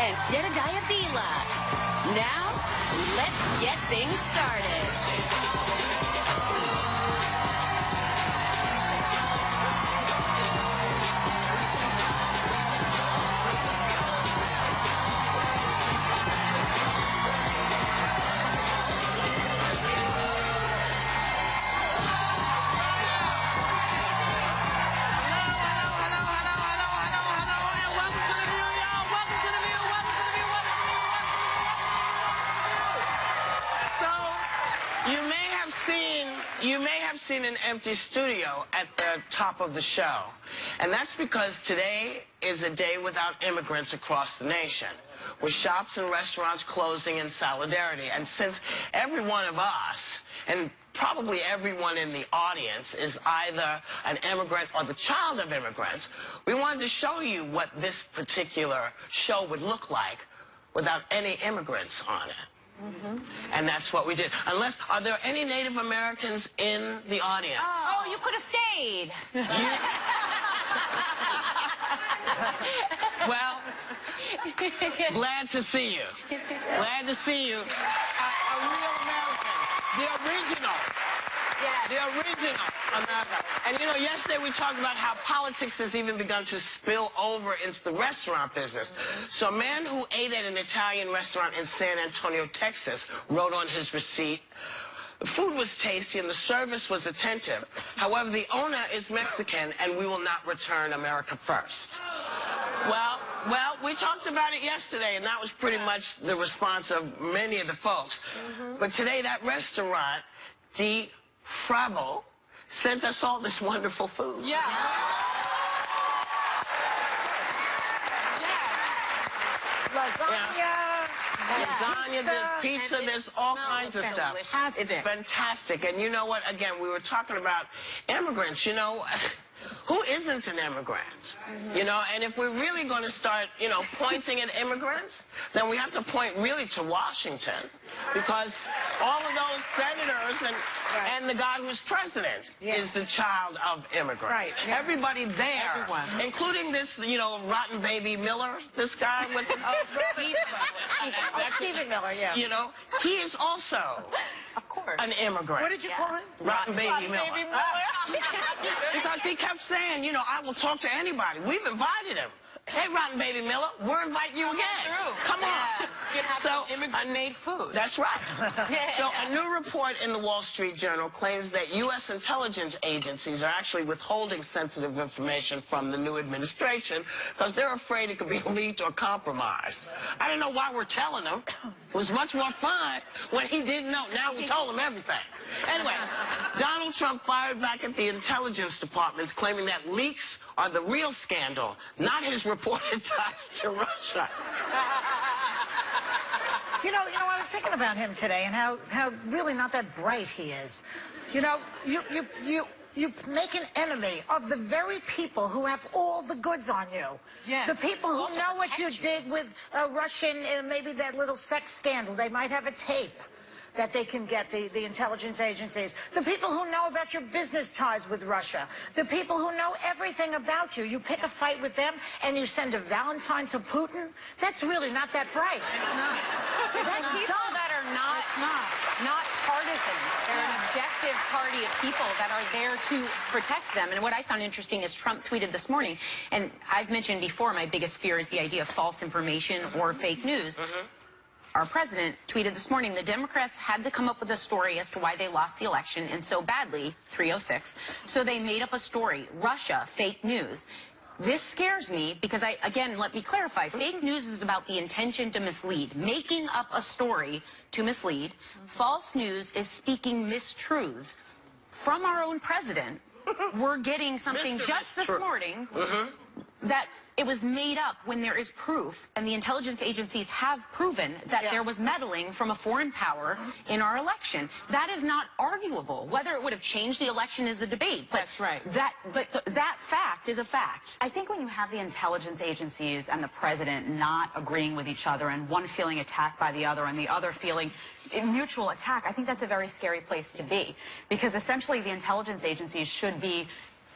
and Jedediah Bila. Now, let's get things started. You may have seen an empty studio at the top of the show. And that's because today is a day without immigrants across the nation, with shops and restaurants closing in solidarity. And since every one of us, and probably everyone in the audience, is either an immigrant or the child of immigrants, we wanted to show you what this particular show would look like without any immigrants on it. And that's what we did. Unless, are there any Native Americans in the audience? Oh, you could have stayed. Well, glad to see you. Glad to see you. A real American. The original. Yes. The original America. And you know, yesterday we talked about how politics has even begun to spill over into the restaurant business. So a man who ate at an Italian restaurant in San Antonio, Texas, wrote on his receipt, "The food was tasty and the service was attentive. However, the owner is Mexican and we will not return America first." Well, we talked about it yesterday, and that was pretty much the response of many of the folks. But today, that restaurant, Di Frabo, sent us all this wonderful food. Yeah. Lasagna. Lasagna, there's pizza, and it there's all kinds of stuff. delicious. It's fantastic. And you know what? Again, we were talking about immigrants, you know. Who isn't an immigrant? You know, and if we're really going to start, you know, pointing at immigrants, then we have to point really to Washington, because all of those senators and the guy who's president is the child of immigrants. Right. Yeah. Everybody there, Everyone. including this, you know, rotten baby Miller, this guy was, Stephen Miller, yeah. you know, he is also Of course. an immigrant. What did you call him? Rotten baby Miller. Baby Miller. Because he kept saying, you know, I will talk to anybody. We've invited him. Hey, Rotten Baby Miller, we're inviting you again. Come on. You have So, immigrant-made food. That's right. So a new report in the Wall Street Journal claims that U.S. intelligence agencies are actually withholding sensitive information from the new administration because they're afraid it could be leaked or compromised. I don't know why we're telling them. It was much more fun when he didn't know. Now we told him everything. Anyway, Donald Trump fired back at the intelligence departments, claiming that leaks are the real scandal, not his reported ties to Russia. You know, I was thinking about him today and how really not that bright he is. You know, you make an enemy of the very people who have all the goods on you. Yes. The people who Also know what you protect you. did with Russian, maybe that little sex scandal. They might have a tape that they can get, the intelligence agencies. The people who know about your business ties with Russia. The people who know everything about you. You pick a fight with them and you send a Valentine to Putin. That's really not that bright. It's not. It's people that are not partisan. They're an objective party of people that are there to protect them. And what I found interesting is Trump tweeted this morning, and I've mentioned before my biggest fear is the idea of false information or fake news. Our president tweeted this morning, the Democrats had to come up with a story as to why they lost the election, and so badly, 306. So they made up a story, Russia, fake news. This scares me because again, let me clarify, fake news is about the intention to mislead, making up a story to mislead. False news is speaking mistruths. From our own president, we're getting something just this morning that it was made up when there is proof, and the intelligence agencies have proven that there was meddling from a foreign power in our election. That is not arguable. Whether it would have changed the election is a debate. But That's right. That fact is a fact. I think when you have the intelligence agencies and the president not agreeing with each other and one feeling attacked by the other and the other feeling mutual attack, I think that's a very scary place to be, because essentially the intelligence agencies should be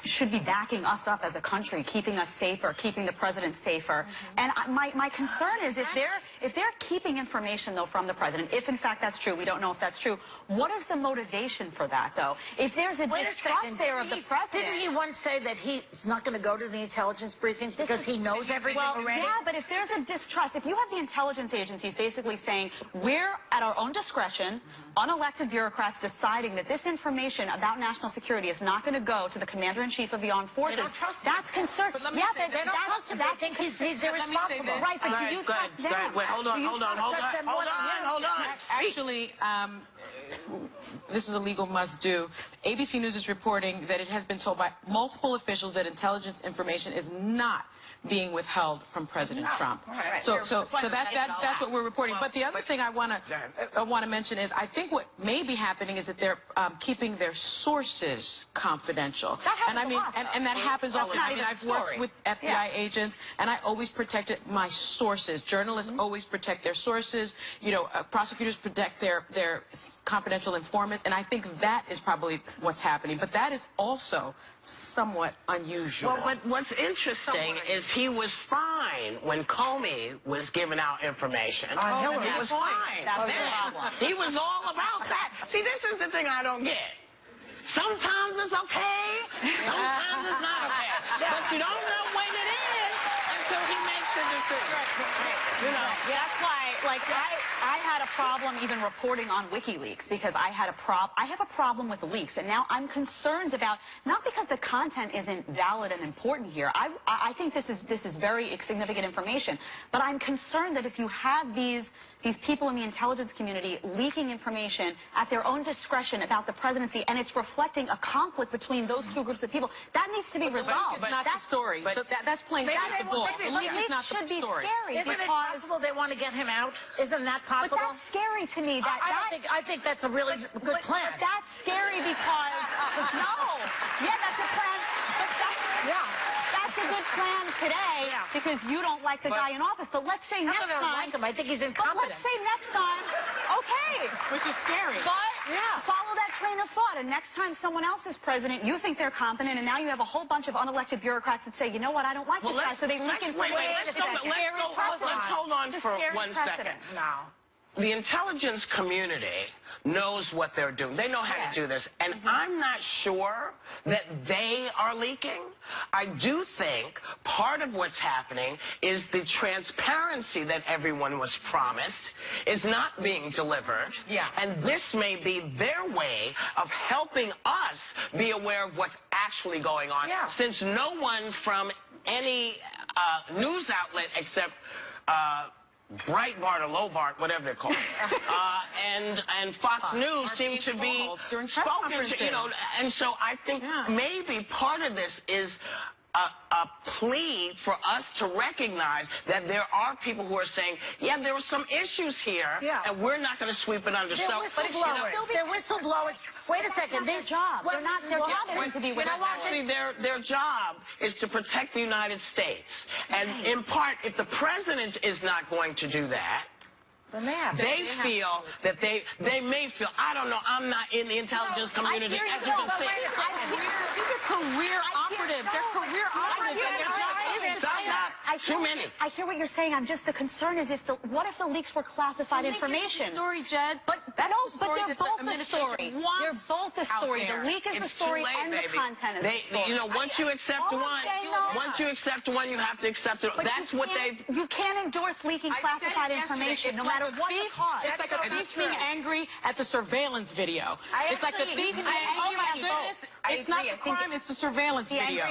should be backing us up as a country, keeping us safer, keeping the president safer. And my concern is if they're keeping information, though, from the president, if in fact that's true, we don't know if that's true, what is the motivation for that, though? If there's a distrust there of the president... Didn't he once say that he's not going to go to the intelligence briefings because he knows everything already? Yeah, but if there's a distrust, if you have the intelligence agencies basically saying, we're at our own discretion, unelected bureaucrats deciding that this information about national security is not going to go to the commander-in-chief of the armed forces. They don't trust him. That's concern. They don't trust him. They think he's irresponsible. Right, but do you trust them? Wait, hold on. Actually, this is a legal must-do. ABC News is reporting that it has been told by multiple officials that intelligence information is not being withheld from President Trump. Right. So that's what we're reporting. But the other thing I want to mention is I think what may be happening is that they're keeping their sources confidential. And that happens often. I mean, I've worked with FBI agents, and I always protected my sources. Journalists always protect their sources. You know, prosecutors protect their confidential informants, and I think that is probably what's happening. But that is also somewhat unusual. Well, but what's interesting is he was fine when Comey was giving out information. Hillary. He was fine. That's the problem. He was all about that. See, this is the thing I don't get. Sometimes it's okay, sometimes it's not okay. But you don't know when it is until he makes the decision. You know. Yeah, that's why, like, I had a problem even reporting on WikiLeaks because I have a problem with the leaks, and now I'm concerned about, not because the content isn't valid and important here. I think this is very significant information, but I'm concerned that if you have these people in the intelligence community leaking information at their own discretion about the presidency, and it's reflecting a conflict between those two groups of people, that needs to be resolved. But that's the story. But that's playing back the ball. Maybe The leaks is not should the be story. scary. Isn't it possible they want to get him out? Isn't that possible? But that's scary to me. I think that's a really good plan. But that's scary because that's a plan. That's a good plan today because you don't like the guy in office. But let's say next time, like him. I think he's but incompetent. let's say next time, okay. Which is scary. But follow that train of thought, and next time someone else is president, you think they're competent, and now you have a whole bunch of unelected bureaucrats that say, you know what, I don't like this guy, so they leak information. Let's hold on for 1 second. No. The intelligence community knows what they're doing. They know how to do this. And I'm not sure that they are leaking. I do think part of what's happening is the transparency that everyone was promised is not being delivered. Yeah. And this may be their way of helping us be aware of what's actually going on. Yeah. Since no one from any news outlet except Breitbart or Lobart, whatever they're called, and Fox News seem to be during press spoken to, conferences. you know, and so I think maybe part of this is a plea for us to recognize that there are people who are saying, yeah, there were some issues here, and we're not going to sweep it under. They're whistleblowers. They're whistleblowers. Wait a second. Their job. They're not. Their job isn't to be whistleblowers. Actually, their job is to protect the United States. And in part, if the president is not going to do that, they feel that they may feel, I don't know, I'm not in the intelligence community, as you can see. These are career operatives. They're career operatives, and their job is to Too many. I hear what you're saying. The concern is what if the leaks were classified information? The story, Jed. But they're both the story. They're both the story. The leak is the story, and the content is the story. You know, once you accept one, you have to accept it. That's what they've. You can't endorse leaking classified information, no matter what the cause. It's like a thief being angry at the surveillance video. It's like the thief saying, oh my goodness, it's not the crime, it's the surveillance video.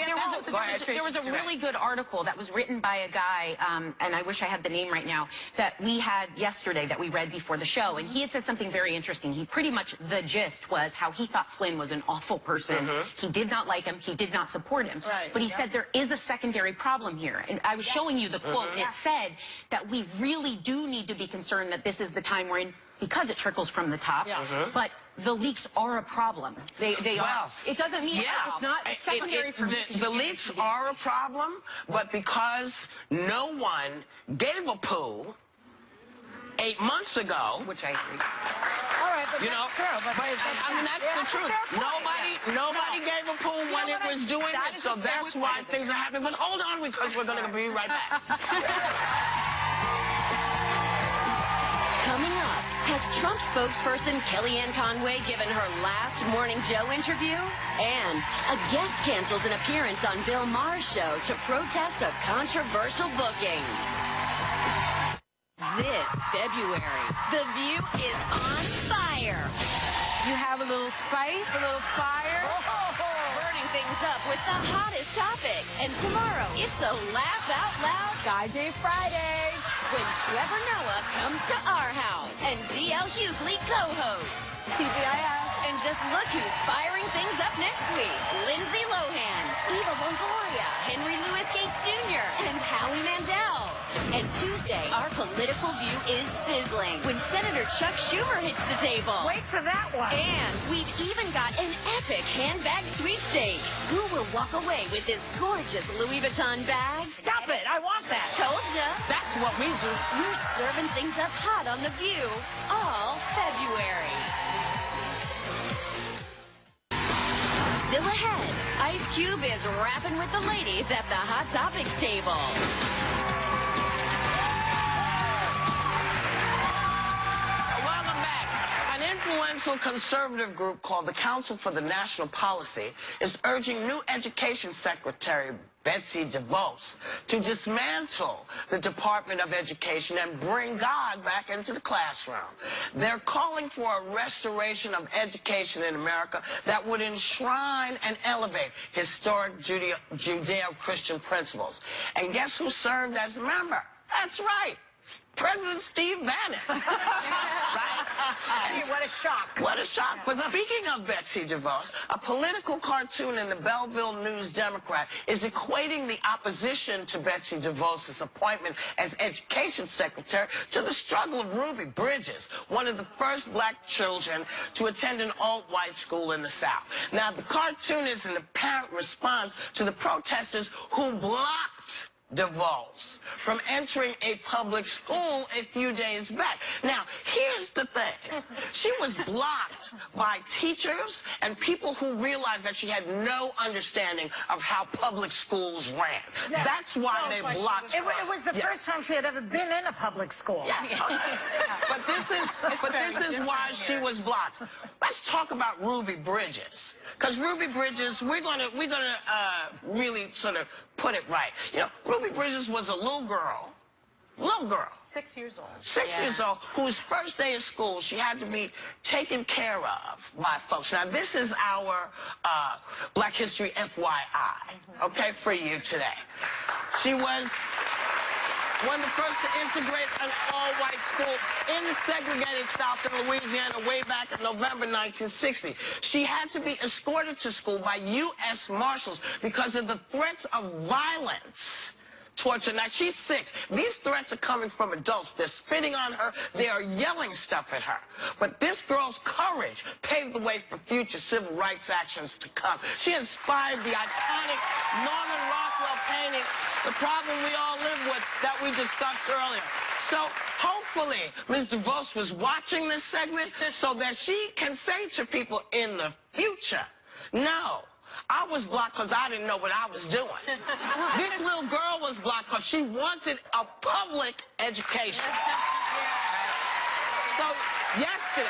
There was a really good article that was written by a guy, and I wish I had the name right now, that we had yesterday that we read before the show, and he had said something very interesting. He pretty much, the gist was how he thought Flynn was an awful person. He did not like him. He did not support him. But he said there is a secondary problem here. And I was showing you the quote, and it said that we really do need to be concerned that this is the time we're in, because it trickles from the top. But the leaks are a problem. They are. It doesn't mean it's not. It's secondary for me. The leaks are a problem, but because no one gave a poo, 8 months ago. Which I agree. All right, but You know, that's true. But I mean, that's the truth. Nobody gave a pool when it was doing this, so that's why things are happening. But hold on, because we're going to be right back. Coming up, has Trump spokesperson Kellyanne Conway given her last Morning Joe interview? And a guest cancels an appearance on Bill Maher's show to protest a controversial booking. This February, The View is on fire. You have a little spice, a little fire. Burning things up with the hottest topics. And tomorrow, it's a laugh out loud Guy Day Friday. when Trevor Noah comes to our house and D.L. Hughley co-hosts. TGIF. And just look who's firing things up next week. Lindsay Lohan, Eva Longoria, Henry Louis Gates Jr., and Howie Mandel. And Tuesday, our political view is sizzling when Senator Chuck Schumer hits the table. wait for that one. And we've even got an epic handbag sweepstakes. Who will walk away with this gorgeous Louis Vuitton bag? Stop it. I want that. Told ya. That's what we do. We're serving things up hot on The View all February. Still ahead, Ice Cube is rapping with the ladies at the Hot Topics table. Welcome back. An influential conservative group called the Council for the National Policy is urging new Education Secretary Betsy DeVos to dismantle the Department of Education and bring God back into the classroom. They're calling for a restoration of education in America that would enshrine and elevate historic Judeo-Christian principles. And guess who served as a member? That's right. President Steve Bannon. Right? What a shock. What a shock. But speaking of Betsy DeVos, a political cartoon in the Belleville News Democrat is equating the opposition to Betsy DeVos' appointment as Education Secretary to the struggle of Ruby Bridges, one of the first black children to attend an alt-white school in the South. Now, the cartoon is an apparent response to the protesters who blocked DeVos from entering a public school a few days back. Now, here's the thing. She was blocked by teachers and people who realized that she had no understanding of how public schools ran. Yeah. That's why they blocked her. It was the first time she had ever been in a public school. Yeah. But this is why she was blocked. Let's talk about Ruby Bridges. Because Ruby Bridges, we're gonna really sort of put it right. You know, Ruby Bridges was a little girl, 6 years old. 6 years old, whose first day of school, she had to be taken care of by folks. Now, this is our Black History FYI, okay, for you today. She was one of the first to integrate an all-white school in the segregated South in Louisiana way back in November 1960. She had to be escorted to school by U.S. Marshals because of the threats of violence towards her. Now, she's 6. These threats are coming from adults. They're spitting on her. They are yelling stuff at her. But this girl's courage paved the way for future civil rights actions to come. She inspired the iconic Norman Rockwell painting, The Problem We All Live With, that we discussed earlier. So hopefully Ms. DeVos was watching this segment so that she can say to people in the future, no, I was blocked because I didn't know what I was doing. This little girl was blocked because she wanted a public education. So yesterday,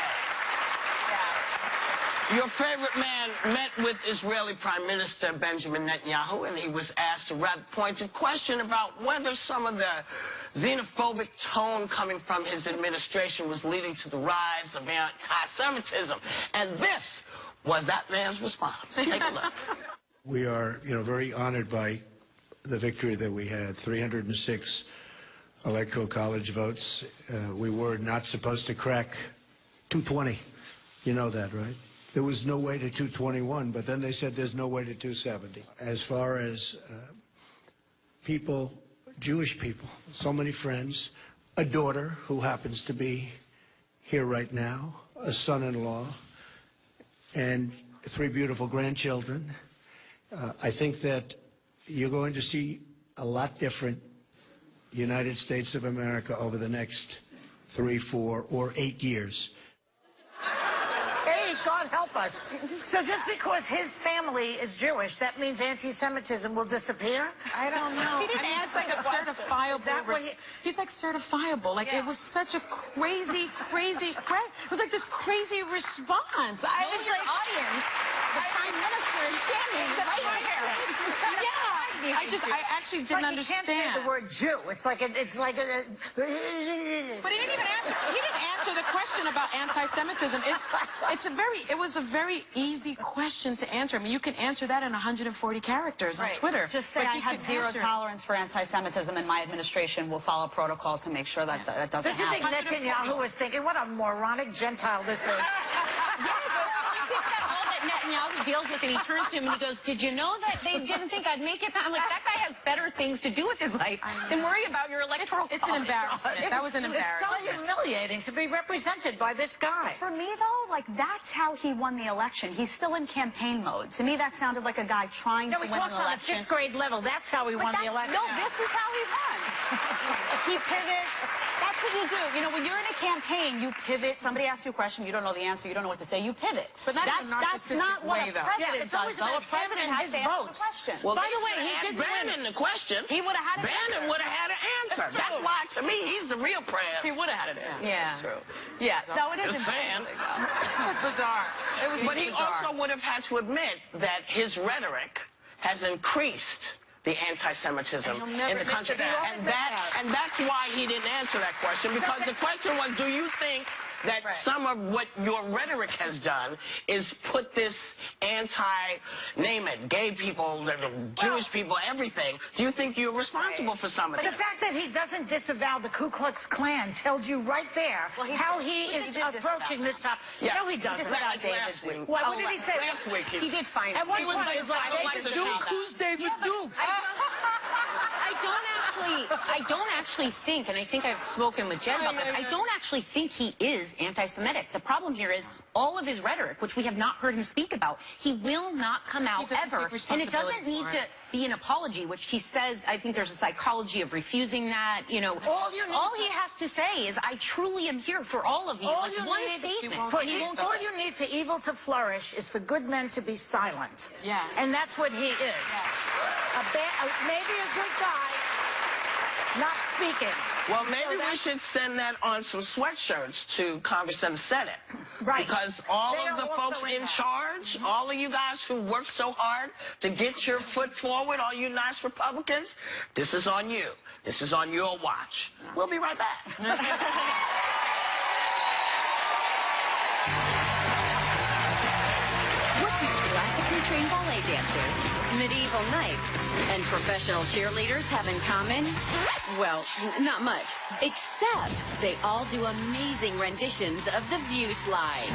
your favorite man met with Israeli Prime Minister Benjamin Netanyahu, and he was asked a rather pointed question about whether some of the xenophobic tone coming from his administration was leading to the rise of anti-Semitism. And this was that man's response. Take a look. We are, very honored by the victory that we had, 306 electoral college votes. We were not supposed to crack 220. You know that, right? There was no way to 221, but then they said there's no way to 270. As far as people, Jewish people, so many friends, a daughter who happens to be here right now, a son-in-law, and 3 beautiful grandchildren. I think that you're going to see a lot different United States of America over the next 3, 4, or 8 years. Hey, God help us. So just because his family is Jewish, that means anti-Semitism will disappear? I don't know. He didn't It's like a certifiable. that what He's like certifiable. Like it was such a crazy. It was like this crazy response. I was Your like, audience, the prime minister is standing right here. I actually didn't Like understand. You can't say the word Jew. It's like But he didn't even answer. He didn't answer the question about anti-Semitism. It was a very easy question to answer. I mean, you can answer that in 140 characters on Twitter. Just say but I you have can zero answer- tolerance for anti-Semitism, and my administration will follow protocol to make sure that that doesn't Don't you think happen. Netanyahu was thinking, what a moronic Gentile this is? All that Netanyahu deals with, and he turns to him and he goes, "Did you know that they didn't think I'd make it?" I'm like, that guy has better things to do with his life than worry about your electoral. It's an embarrassment. That was an It's embarrassment. so humiliating to be represented by this guy. For me, though, like, that's how he won the election. He's still in campaign mode. To me, that sounded like a guy trying No, to he win talks an on the election. 5th grade level. That's how he won the election. No, this is how he won. He pivots. That's what you do. You know, when you're in a campaign, you pivot. Somebody asks you a question, you don't know the answer, you don't know what to say, you pivot. But not in a that's narcissistic not what way, a though. president Yeah, it's does, always though. about A president him and has his to answer the votes. question. Well, By the way, he had didn't win. Bannon the question. He would have had an Bannon answer. would have had an answer. That's why, to me, he's the real president. He would have had an answer. Yeah. That's true. Yeah. No, it is Just saying. embarrassing, It was bizarre. It was But he bizarre. also would have had to admit that his rhetoric has increased the anti-Semitism And he'll never in the admit country. to that. And that's why he didn't answer that question, because the question was, do you think that some of what your rhetoric has done is put this name it, gay people, Jewish people, everything. Do you think you're responsible for some of But that? the fact that he doesn't disavow the Ku Klux Klan tells you right there how he is approaching this topic. Yeah. No, he doesn't. Like last week. What did he say? Last week. He did fine. At one He was point, like, it was like, I don't like the David show. Duke. Who's David Duke? I don't actually think, and I think I've spoken with Jen about this, I don't actually think he is anti-Semitic. The problem here is all of his rhetoric, which we have not heard him speak about, he will not come out doesn't ever. take And it doesn't responsibility need for to it. be an apology, which he says, I think there's a psychology of refusing that, you know. All he has to say is, I truly am here for all of you. All Like you one need statement. for And he won't do all it. you need for evil to flourish is for good men to be silent. Yes. And that's what he is. Maybe a good guy, not speaking. Well, maybe we should send that on some sweatshirts to Congress and the Senate. Right. Because all They of the are also folks in in that. charge, all of you guys who work so hard to get your foot forward, all you nice Republicans, this is on you. This is on your watch. We'll be right back. What do classically trained ballet dancers, medieval knights, and professional cheerleaders have in common? Well, not much. Except they all do amazing renditions of the View Slide.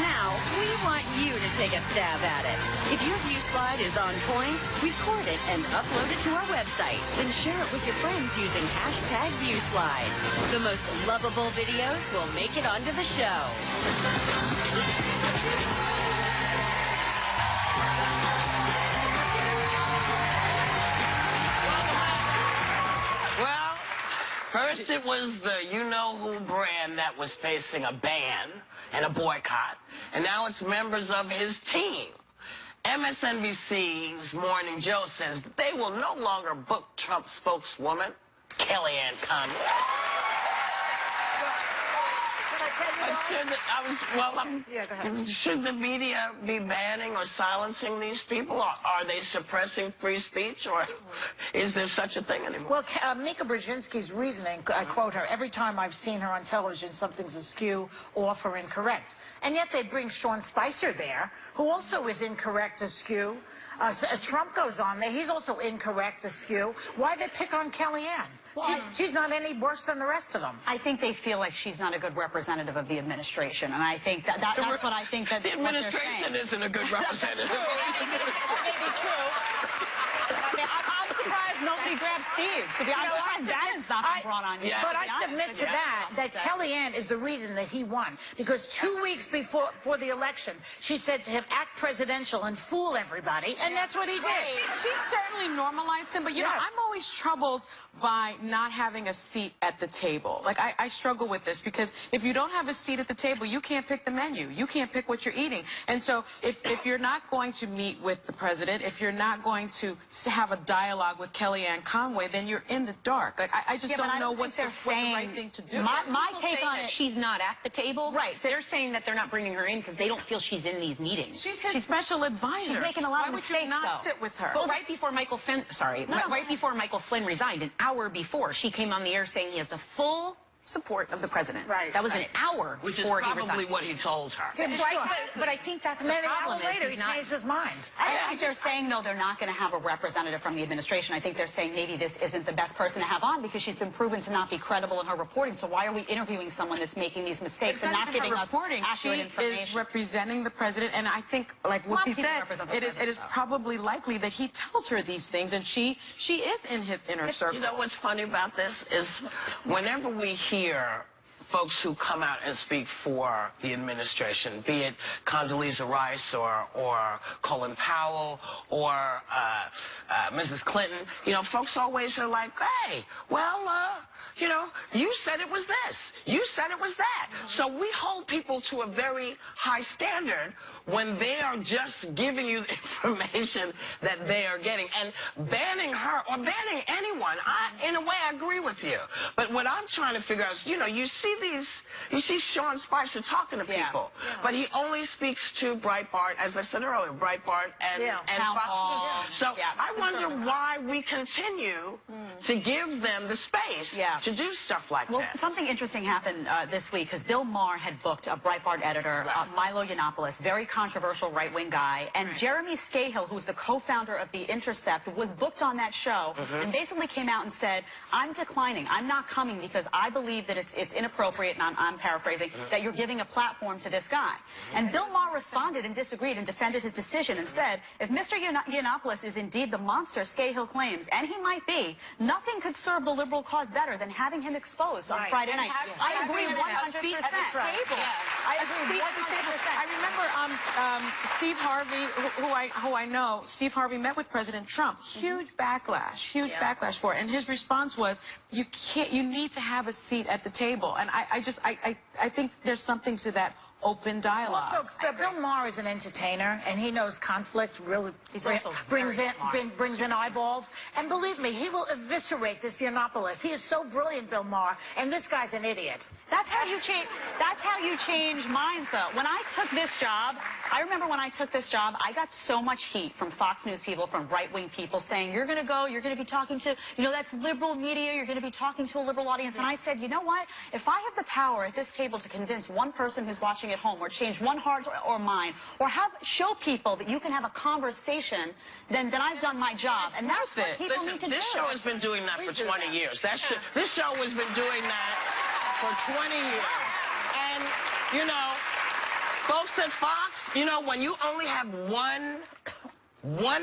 Now, we want you to take a stab at it. If your View Slide is on point, record it and upload it to our website. Then share it with your friends using hashtag ViewSlide. The most lovable videos will make it onto the show. Well, first it was the you-know-who brand that was facing a ban and a boycott. And now it's members of his team. MSNBC's Morning Joe says they will no longer book Trump spokeswoman Kellyanne Conway. Should the media be banning or silencing these people? Are they suppressing free speech, or is there such a thing anymore? Well, Mika Brzezinski's reasoning, I quote her, every time I've seen her on television, something's askew, off, or incorrect. And yet they bring Sean Spicer there, who also is incorrect, askew, Trump goes on there. He's also incorrect, askew. Why they pick on Kellyanne? She's not any worse than the rest of them. I think they feel like she's not a good representative of the administration, and I think that's what I think that the administration isn't a good representative. That may be true. I'm surprised nobody grabbed Steve. To be honest, I'm surprised that has not been brought on yet. But I submit to that Kellyanne is the reason that he won. Because 2 weeks before the election, she said to him, act presidential and fool everybody, and that's what he did. She certainly normalized him, but you know, I'm always troubled by not having a seat at the table. Like, I struggle with this because if you don't have a seat at the table, you can't pick the menu. You can't pick what you're eating. And so if you're not going to meet with the president, if you're not going to have a dialogue with Kellyanne Conway, then you're in the dark. Like, I just don't know what's the right thing to do. My take on it, she's not at the table. Right. They're saying that they're not bringing her in because they don't feel she's in these meetings. She's his special advisor. She's making a lot of mistakes, Why would you not though? sit with her? Well, right before Michael Flynn, right before Michael Flynn resigned, an hour before, she came on the air saying he has the full support of the president. Right. That was an hour Which is before he probably resigned. what he told her. Right, but I think that's And the then an problem. hour later, is he he's not. changed his mind. I think they're saying, though, they're not going to have a representative from the administration. I think they're saying maybe this isn't the best person to have on because she's been proven to not be credible in her reporting. So why are we interviewing someone that's making these mistakes and not giving us accurate information? She is representing the president, and I think, like what he said, it is probably likely that he tells her these things, and she is in his inner circle. You know what's funny about this is whenever we hear folks who come out and speak for the administration, be it Condoleezza Rice or Colin Powell or Mrs. Clinton, you know, folks always are like, hey, well, you know, you said it was this. You said it was that. So we hold people to a very high standard when they are just giving you the information that they are getting. And banning her or banning anyone, in a way, I agree with you. But what I'm trying to figure out is, you know, you see Sean Spicer talking to people, but he only speaks to Breitbart, as I said earlier, Breitbart and Fox News. So I wonder why we continue to give them the space to do stuff like that. Well, something interesting happened this week because Bill Maher had booked a Breitbart editor, Milo Yiannopoulos, very controversial right-wing guy, and Jeremy Scahill, who's the co-founder of The Intercept, was booked on that show and basically came out and said, I'm declining. I'm not coming because I believe that it's inappropriate, and I'm paraphrasing, that you're giving a platform to this guy. And Bill Maher responded and disagreed and defended his decision and said, if Mr. Yiannopoulos is indeed the monster Scahill claims, and he might be, nothing could serve the liberal cause better than having him exposed on Friday night. I agree 100%. I agree 100%. I remember Steve Harvey, who I know, Steve Harvey met with President Trump. Huge backlash for it. And his response was, you need to have a seat at the table. And I think there's something to that open dialogue. Also, Bill Maher is an entertainer, and he knows conflict really brings in eyeballs. And believe me, he will eviscerate this Yiannopoulos. He is so brilliant, Bill Maher, and this guy's an idiot. That's how you change. That's how you change minds, though. When I took this job, I remember when I took this job, I got so much heat from Fox News people, from right-wing people, saying you're going to go, you're going to be talking to, you know, that's liberal media. You're going to be talking to a liberal audience. And I said, you know what? If I have the power at this table to convince one person who's watching at home, or change one heart or mind, or show people that you can have a conversation, then I've done my job. And that's what people need to do. This show has been doing that for 20 years. This show has been doing that for 20 years. And, you know, folks at Fox, you know, when you only have one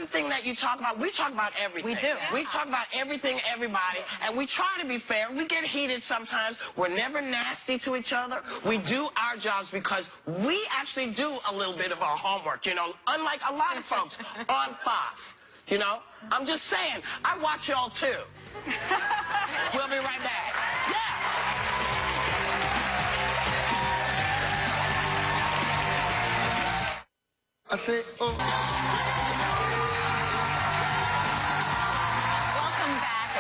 thing that you talk about, we talk about everything. We do. We talk about everything, everybody, and we try to be fair. We get heated sometimes. We're never nasty to each other. We do our jobs because we actually do a little bit of our homework, you know, unlike a lot of folks on Fox. You know, I'm just saying, I watch y'all too. We'll be right back. I say,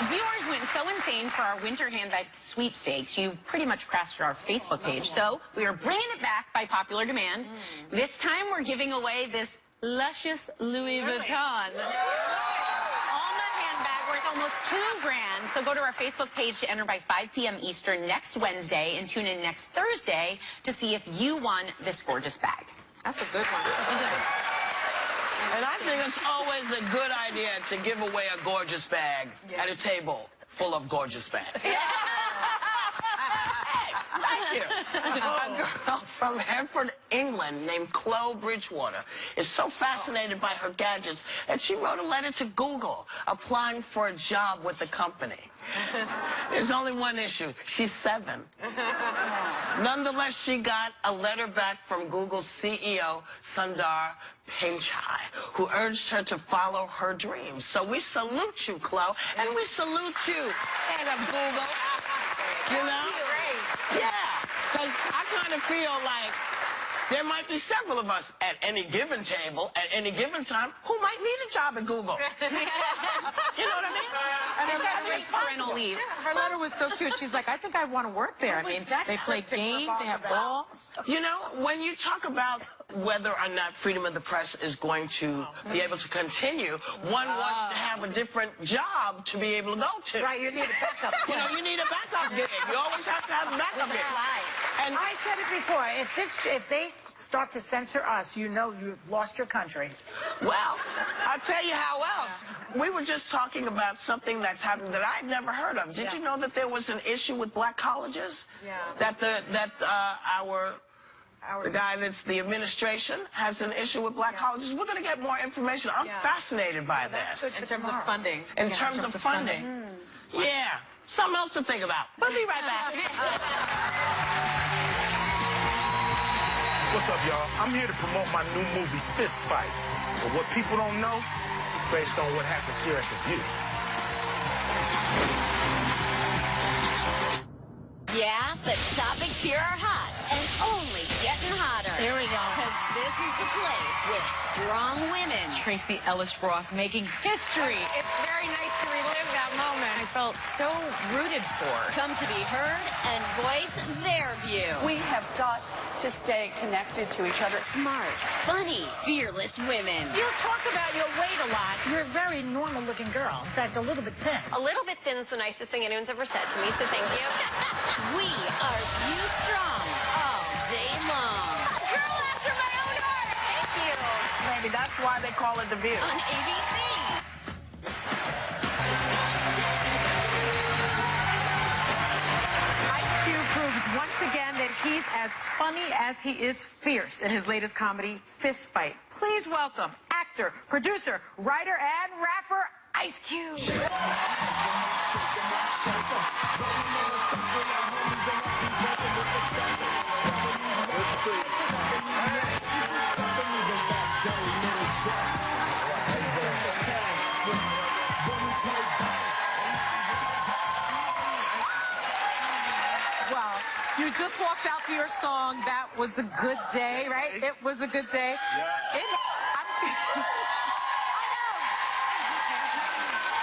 Viewers went so insane for our winter handbag sweepstakes, you pretty much crashed our Facebook page. So we are bringing it back by popular demand. This time we're giving away this luscious Louis Vuitton almond handbag worth almost $2,000. So go to our Facebook page to enter by 5 p.m. Eastern next Wednesday and tune in next Thursday to see if you won this gorgeous bag. That's a good one. And I think it's always a good idea to give away a gorgeous bag at a table full of gorgeous bags. Thank you. A girl from Hereford, England, named Chloe Bridgewater, is so fascinated by her gadgets that she wrote a letter to Google applying for a job with the company. There's only one issue. She's 7. Nonetheless, she got a letter back from Google's CEO, Sundar Pichai, who urged her to follow her dreams. So we salute you, Chloe, and we salute you, head of Google. You know? Yeah, because I kind of feel like there might be several of us at any given table, at any given time, who might need a job at Google. You know what I mean? And her letter was so cute. She's like, I think I want to work there. I mean, they play games, they have balls. You know, when you talk about whether or not freedom of the press is going to be able to continue, one wants to have a different job to be able to go to. Right, you need a backup. You know, you need a backup gig. You always have to have a backup gig. And I said it before, if they start to censor us, you know you've lost your country. Well, I'll tell you how else. We were just talking about something that's happening that I'd never heard of. Did you know that there was an issue with black colleges? Yeah. That the guy that's the administration has an issue with black colleges. We're going to get more information. I'm fascinated by this. In terms of funding. In terms of funding. Yeah. Something else to think about. We'll be right back. What's up, y'all? I'm here to promote my new movie, Fist Fight. But what people don't know is based on what happens here at The View. Yeah, the topics here are hot and only getting hotter. Here we go. Because this is the place where strong women... Tracee Ellis Ross making history. It's very nice to relive that moment. I felt so rooted for. ...come to be heard and voice their view. We have got to stay connected to each other. Smart, funny, fearless women. You talk about your weight a lot. You're a very normal-looking girl. In fact, a little bit thin. A little bit thin is the nicest thing anyone's ever said to me, so thank you. We are View Strong all day long. Girl after my own heart. Thank you. Maybe that's why they call it The View. On ABC. Ice Cube proves once again that he's as funny as he is fierce in his latest comedy, Fist Fight. Please welcome actor, producer, writer, and rapper, Ice Cube. Well, you just walked out to your song, That Was a Good Day, right? It was a good day. Yeah.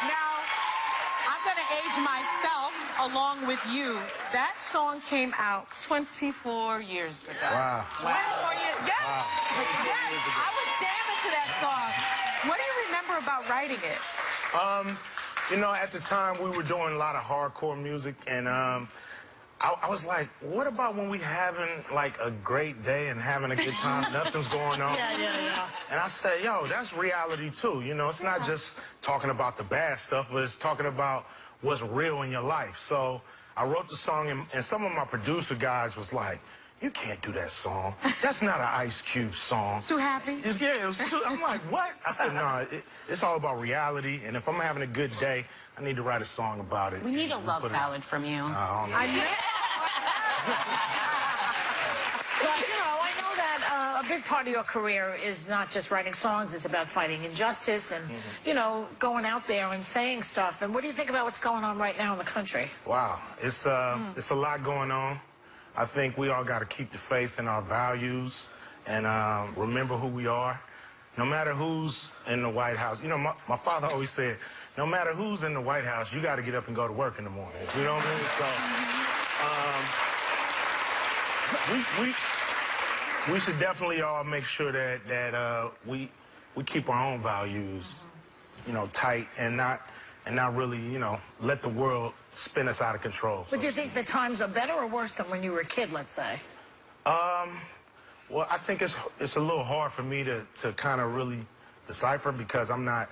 Now, I'm going to age myself along with you. That song came out 24 years ago. Wow. 24 years. Yes. Wow. Yes. I was jamming to that song. What do you remember about writing it? You know, at the time, we were doing a lot of hardcore music, and I was like, what about when we having, like, a great day and having a good time, nothing's going on? Yeah. And I said, yo, that's reality, too. You know, it's not just talking about the bad stuff, but it's talking about what's real in your life. So I wrote the song, and some of my producer guys was like, you can't do that song. That's not an Ice Cube song. Too happy? It was too, I'm like, what? I said, no, it's all about reality, and if I'm having a good day, I need to write a song about it. We need a love ballad from you. I know. But, you know, I know that a big part of your career is not just writing songs, it's about fighting injustice and, you know, going out there and saying stuff. And what do you think about what's going on right now in the country? Wow, it's a lot going on. I think we all got to keep the faith in our values and remember who we are. No matter who's in the White House. You know, my father always said, no matter who's in the White House, you got to get up and go to work in the morning. You know what I mean? So we should definitely all make sure that we keep our own values, you know, tight and not really, you know, let the world spin us out of control. But do you think the times are better or worse than when you were a kid, let's say? Well, I think it's a little hard for me to kind of really decipher because I'm not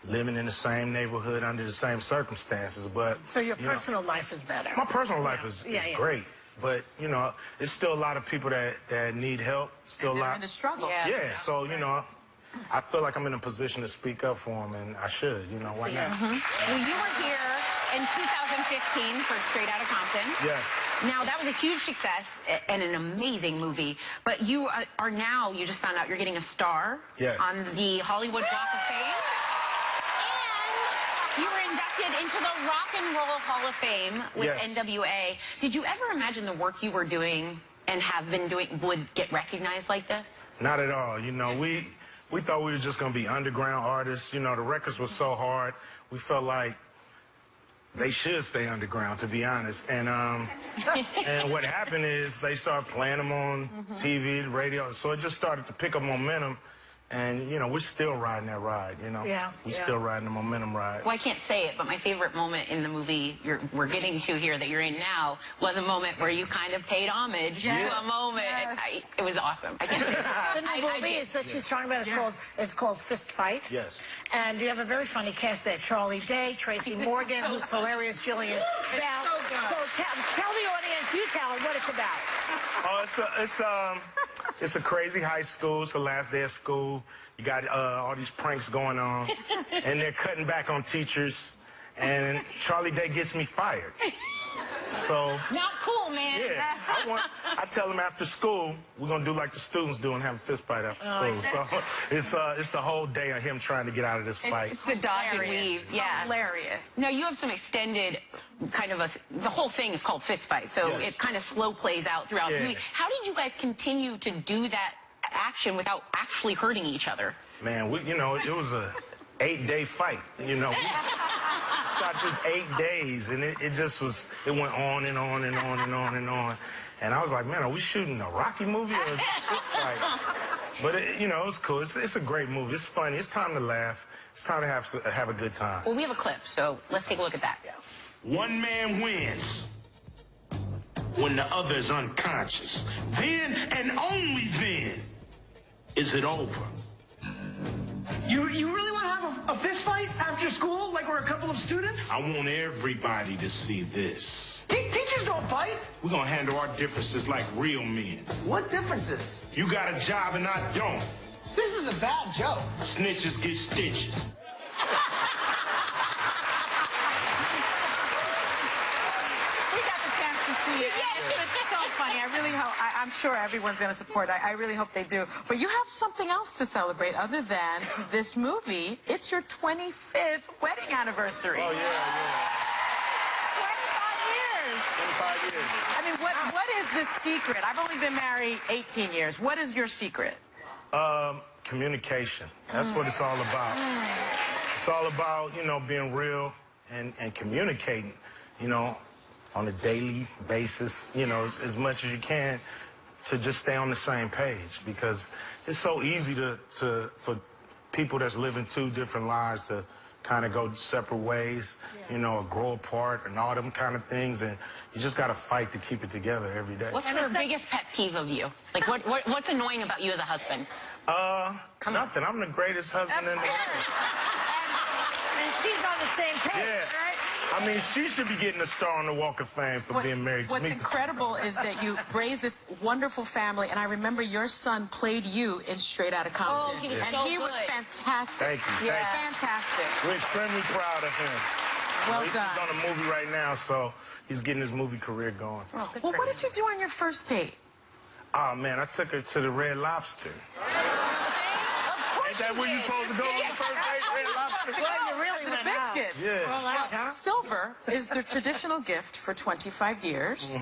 living in the same neighborhood under the same circumstances. But So your personal life is better. my personal life is great. But, you know, there's still a lot of people that need help. Still a lot. in the struggle. Yeah, so, you know, I feel like I'm in a position to speak up for them, and I should, you know, why not? Well, you were here in 2015 for Straight Outta Compton. Yes. Now, that was a huge success and an amazing movie. But you are now, you just found out you're getting a star on the Hollywood Walk of Fame. And you were inducted into the Rock and Roll Hall of Fame with NWA. Did you ever imagine the work you were doing and have been doing would get recognized like this? Not at all. You know, we thought we were just going to be underground artists. You know, the records were so hard. We felt like they should stay underground, to be honest. And and what happened is they started playing them on TV, the radio. So it just started to pick up momentum. And, you know, we're still riding that ride, you know? We're still riding the momentum ride. Well, I can't say it, but my favorite moment in the movie we're getting to here that you're in now was a moment where you kind of paid homage to a moment. It was awesome. I can't say it. The new movie is that she's talking about is called Fist Fight. Yes. And you have a very funny cast there. Charlie Day, Tracy Morgan, who's hilarious, Jillian Bell. So tell the audience, you tell them what it's about. Oh, it's a crazy high school. It's the last day of school. You got all these pranks going on, and they're cutting back on teachers. And Charlie Day gets me fired. So not cool, man. Yeah, I tell them after school we're gonna do like the students do and have a fist fight after school. So it's the whole day of him trying to get out of this fight. It's the dodge and weave. Yeah, hilarious. Now you have some extended kind of the whole thing is called Fist Fight, so it kind of slow plays out throughout the movie. How did you guys continue to do that action without actually hurting each other? Man, you know, it was a 8-day fight. You know. Shot this 8 days, and it went on and on and on and on and on. And I was like, man, are we shooting a Rocky movie or is this fight? But, you know, it's cool. It's a great movie. It's funny. It's time to laugh. It's time to have a good time. Well, we have a clip, so let's take a look at that. One man wins when the other is unconscious. Then and only then is it over. You really want to have a fist fight after school like we're a couple of students? I want everybody to see this. Teachers don't fight. We're going to handle our differences like real men. What differences? You got a job and I don't. This is a bad joke. Snitches get stitches. It's so funny. I'm sure everyone's going to support. I really hope they do. But you have something else to celebrate other than this movie. It's your 25th wedding anniversary. Oh, yeah. 25 years. 25 years. I mean, what is the secret? I've only been married 18 years. What is your secret? Communication. That's what it's all about. It's all about, you know, being real and communicating, you know, on a daily basis, you know, as much as you can to just stay on the same page, because it's so easy for people that's living two different lives to kind of go separate ways, you know, or grow apart and all them kind of things, and you just got to fight to keep it together every day. What's her biggest pet peeve of you? Like, what's annoying about you as a husband? Nothing. I'm the greatest husband in the world. And she's on the same page, right? I mean, she should be getting a star on the Walk of Fame for being married to me. What's incredible is that you raised this wonderful family, and I remember your son played you in Straight Outta Compton. Oh, he was and so he good. was fantastic. Thank you. Fantastic. We're extremely proud of him. Well He's done. on a movie right now, so he's getting his movie career going. Well, what did you do on your first date? Oh, man, I took her to the Red Lobster. Ain't that where you supposed to go on the first date, Red Lobster? Well, you really To the went out. biscuits. Yeah. Silver is the traditional gift for 25 years.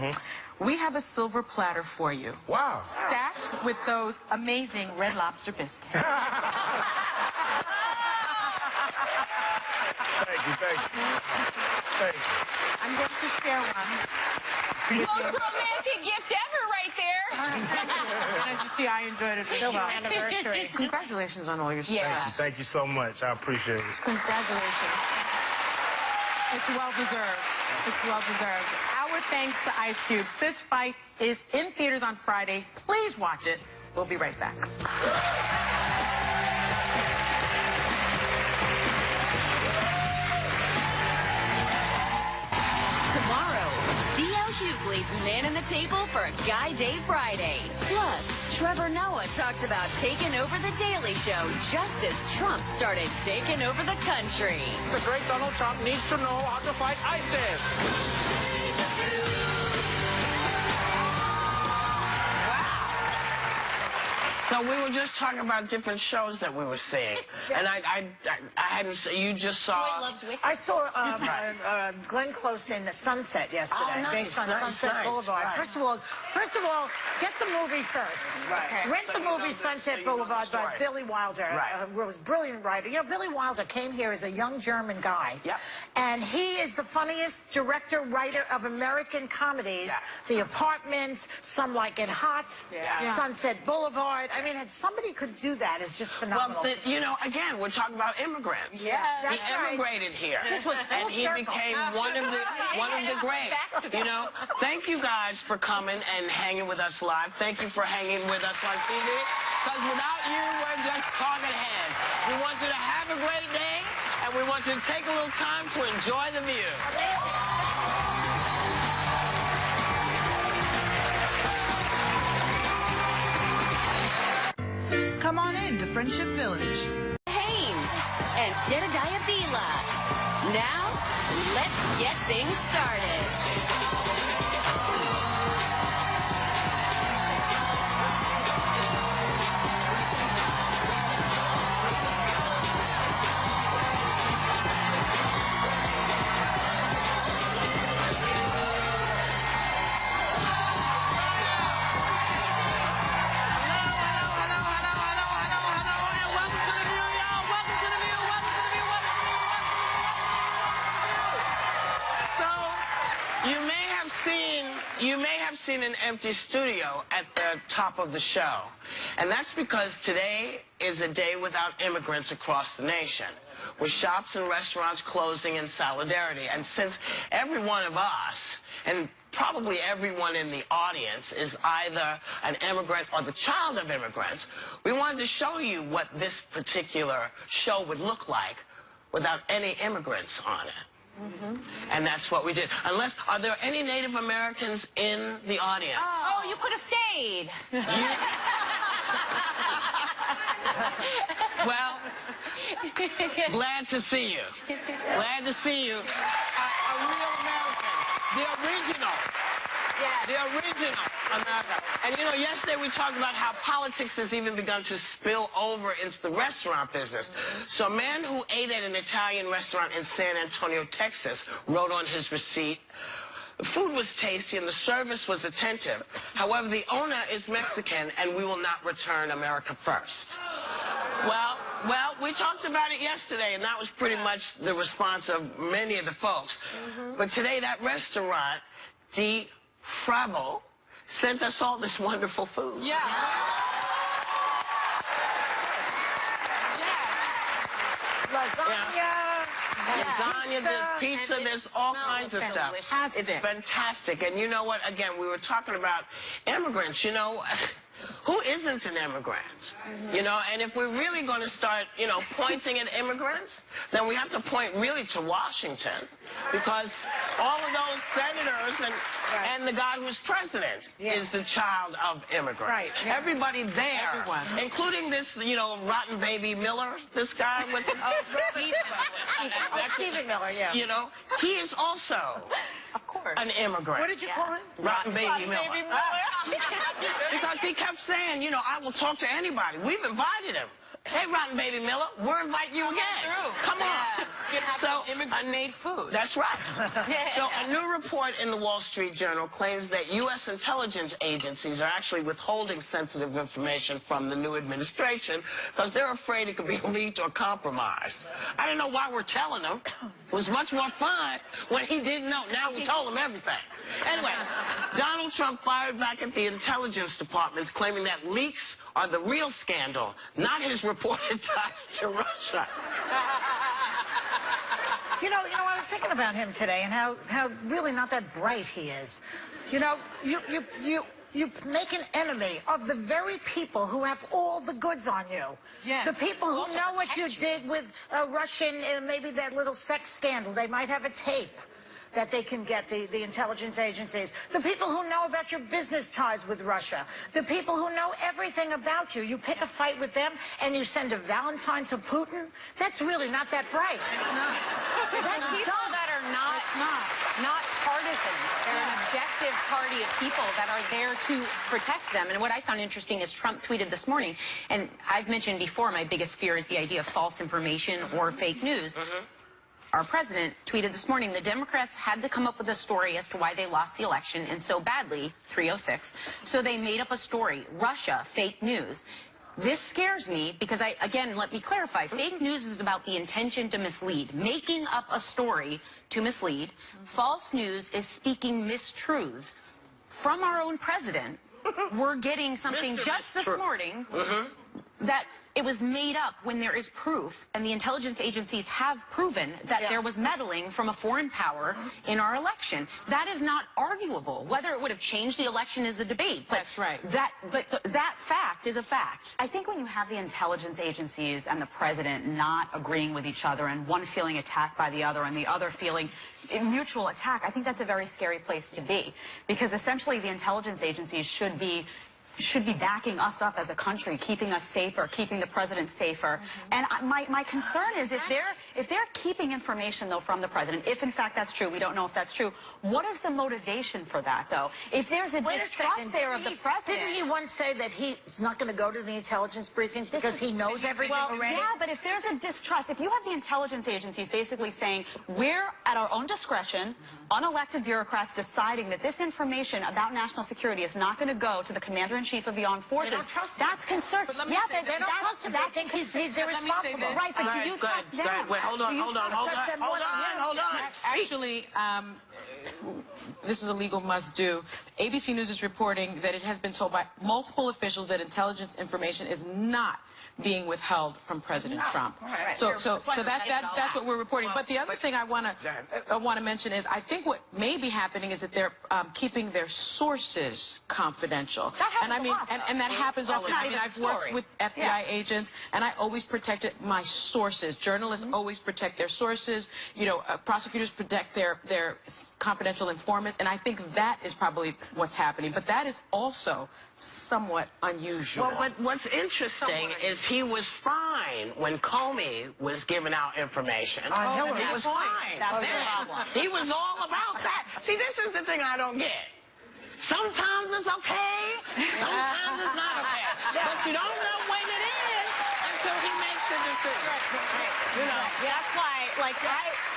We have a silver platter for you. Wow. Stacked with those amazing Red Lobster biscuits. Thank you. I'm going to share one. Most romantic gift ever right there. As you see, I enjoyed it as well. Anniversary. Congratulations on all your success. Yeah. Thank you so much. I appreciate it. Congratulations. It's well deserved. It's well deserved. Our thanks to Ice Cube. Fist Fight is in theaters on Friday. Please watch it. We'll be right back. Tomorrow, D.L. Hughley's Man in the Table for a Guy Day Friday. Plus, Trevor Noah talks about taking over The Daily Show just as Trump started taking over the country. The great Donald Trump needs to know how to fight ISIS. So we were just talking about different shows that we were seeing, and I hadn't. You just saw. I saw Glenn Close in The Sunset yesterday, based on Sunset Boulevard. Right. First of all, get the movie first. Right. Rent the movie Sunset Boulevard by Billy Wilder, who was a brilliant writer. You know, Billy Wilder came here as a young German guy, and he is the funniest director, writer of American comedies. The Apartment, Some Like It Hot, Sunset Boulevard. I mean, somebody could do that is just phenomenal. Well, you know, again, we're talking about immigrants. Yeah, that's he immigrated here, This was and he circle. became one of the greats. You know, thank you guys for coming and hanging with us live. Thank you for hanging with us on TV. Because without you, we're just talking heads. We want you to have a great day, and we want you to take a little time to enjoy the view. Come on in to Friendship Village. Haynes and Jedediah Bila. Now, let's get things started. You may have seen an empty studio at the top of the show. And that's because today is a day without immigrants across the nation, with shops and restaurants closing in solidarity. And since every one of us, and probably everyone in the audience, is either an immigrant or the child of immigrants, we wanted to show you what this particular show would look like without any immigrants on it. And that's what we did. Are there any Native Americans in the audience? Oh, you could have stayed. Well, glad to see you. Glad to see you. A real American. The original. The original America. And you know, yesterday we talked about how politics has even begun to spill over into the restaurant business. So a man who ate at an Italian restaurant in San Antonio, Texas, wrote on his receipt, "The food was tasty and the service was attentive. However, the owner is Mexican and we will not return America first." Well, we talked about it yesterday, and that was pretty much the response of many of the folks. But today, that restaurant, Di Frabo, sent us all this wonderful food. Lasagna, there's pizza, there's all kinds of stuff. It's fantastic. And you know what? Again, we were talking about immigrants. You know, who isn't an immigrant? You know, and if we're really going to start, you know, pointing at immigrants, then we have to point really to Washington, because all of those senators and the guy who's president is the child of immigrants. Everybody there, including this, you know, rotten baby Miller, this guy was Stephen Miller, you know, he is also an immigrant. What did you call him? Rotten baby Miller. Because he kept saying, you know, I will talk to anybody. We've invited him. Hey, Rotten Baby Miller, we're inviting you again. Come on. So, immigrant-made food. That's right. So a new report in the Wall Street Journal claims that U.S. intelligence agencies are actually withholding sensitive information from the new administration because they're afraid it could be leaked or compromised. I don't know why we're telling them. It was much more fun when he didn't know. Now we told him everything. Anyway, Donald Trump fired back at the intelligence departments, claiming that leaks are the real scandal, not his reported ties to Russia. You know, I was thinking about him today and how really not that bright he is. You know, you make an enemy of the very people who have all the goods on you. The people who know what you did with Russian, maybe that little sex scandal. They might have a tape that they can get the intelligence agencies, the people who know about your business ties with Russia, the people who know everything about you. You pick a fight with them and you send a Valentine to Putin? That's really not that bright. It's not. That's people that are not partisan. They're an objective party of people that are there to protect them. And what I found interesting is Trump tweeted this morning, and I've mentioned before my biggest fear is the idea of false information or fake news. Our president tweeted this morning, the Democrats had to come up with a story as to why they lost the election, and so badly, 306. So they made up a story, Russia, fake news. This scares me because again, let me clarify. Fake news is about the intention to mislead, making up a story to mislead. False news is speaking mistruths. From our own president, we're getting something just this morning that it was made up when there is proof, and the intelligence agencies have proven that there was meddling from a foreign power in our election. That is not arguable. Whether it would have changed the election is a debate. But that's right. That fact is a fact. I think when you have the intelligence agencies and the president not agreeing with each other and one feeling attacked by the other and the other feeling mutual attack, I think that's a very scary place to be, because essentially the intelligence agencies should be backing us up as a country, keeping us safer, keeping the president safer. And my concern is if they're keeping information, though, from the president, if in fact that's true, we don't know if that's true, what is the motivation for that, though? If there's a distrust there of the president... Didn't he once say that he's not going to go to the intelligence briefings because he knows everything already? Yeah, but if there's a distrust, if you have the intelligence agencies basically saying, we're at our own discretion, unelected bureaucrats deciding that this information about national security is not going to go to the commander-in-chief of the armed forces. They don't trust that's concerned. Yeah, they don't trust him. They think he's irresponsible. Right, but do you trust them? Wait, hold on. Actually, this is a legal must-do. ABC News is reporting that it has been told by multiple officials that intelligence information is not being withheld from President Trump. Right. So that's what we're reporting. But the other thing I want to mention is I think what may be happening is that they're keeping their sources confidential. And I mean, and that happens often. I mean, I've worked with FBI agents, and I always protected my sources. Journalists always protect their sources. You know, prosecutors protect their confidential informants, and I think that is probably what's happening. But that is also somewhat unusual. Well, but what's interesting is he was fine when Comey was giving out information. He was fine. That's the problem. He was all about that. See, this is the thing I don't get. Sometimes it's okay, sometimes it's not okay. But you don't know when it is until he makes the decision. You know, that's why, like,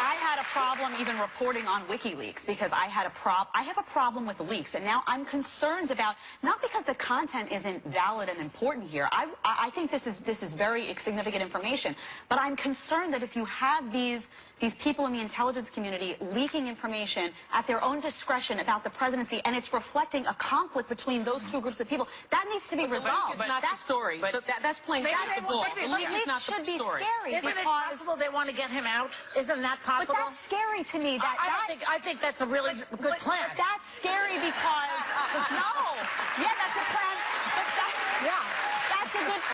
I had a problem even reporting on WikiLeaks because I have a problem with the leaks, and now I'm concerned about, not because the content isn't valid and important here. I think this is very significant information, but I'm concerned that if you have these people in the intelligence community leaking information at their own discretion about the presidency, and it's reflecting a conflict between those two groups of people, that needs to be resolved. But not the story. But that's playing basketball. The leaks is not the story. Isn't it possible they want to get him out? Isn't that possible? But that's scary to me. I think that's a really good plan. But that's scary